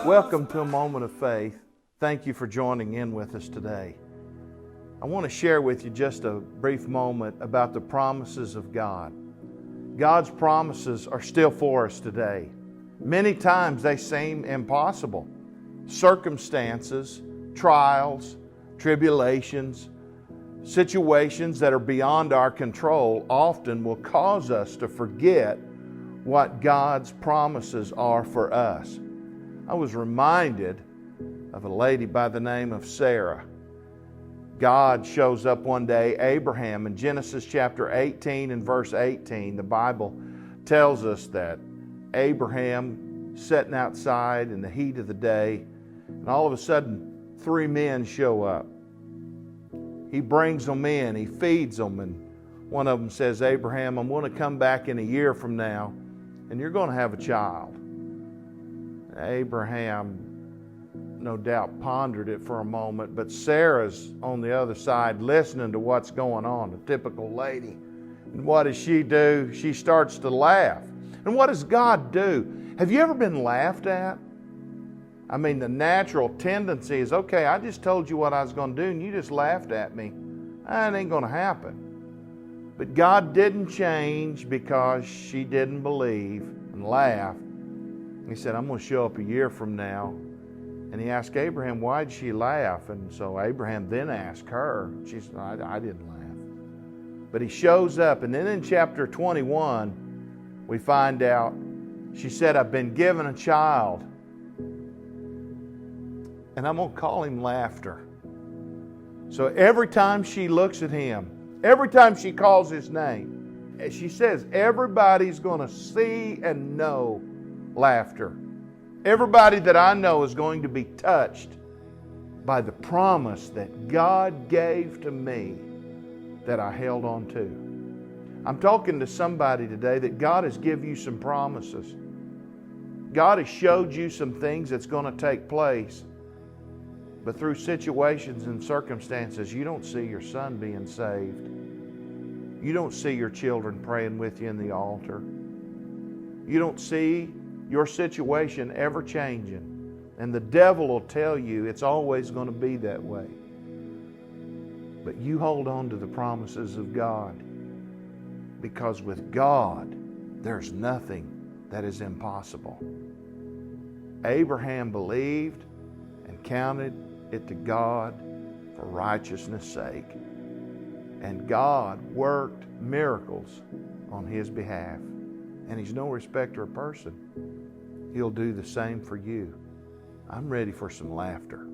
Welcome to a moment of faith. Thank you for joining in with us today. I want to share with you just a brief moment about the promises of God. God's promises are still for us today. Many times they seem impossible. Circumstances, trials, tribulations, situations that are beyond our control often will cause us to forget what God's promises are for us. I was reminded of a lady by the name of Sarah. God shows up one day, Abraham, in Genesis chapter 18 and verse 18. The Bible tells us that Abraham sitting outside in the heat of the day, and all of a sudden 3 men show up. He brings them in, he feeds them, and one of them says, Abraham, I'm going to come back in a year from now, and you're going to have a child. Abraham no doubt pondered it for a moment, but Sarah's on the other side listening to what's going on, a typical lady. And what does she do? She starts to laugh. And what does God do? Have you ever been laughed at? I mean, the natural tendency is, okay, I just told you what I was going to do and you just laughed at me. That ain't going to happen. But God didn't change because she didn't believe and laugh. He said, I'm going to show up a year from now. And he asked Abraham, why did she laugh? And so Abraham then asked her. She said, I didn't laugh. But he shows up. And then in chapter 21, we find out, she said, I've been given a child. And I'm going to call him Laughter. So every time she looks at him, every time she calls his name, she says, everybody's going to see and know Laughter. Everybody that I know is going to be touched by the promise that God gave to me that I held on to. I'm talking to somebody today that God has given you some promises. God has showed you some things that's going to take place. But through situations and circumstances, you don't see your son being saved. You don't see your children praying with you in the altar. You don't see your situation ever changing. And the devil will tell you it's always going to be that way. But you hold on to the promises of God. Because with God, there's nothing that is impossible. Abraham believed and counted it to God for righteousness' sake. And God worked miracles on his behalf. And he's no respecter of person. He'll do the same for you. I'm ready for some laughter.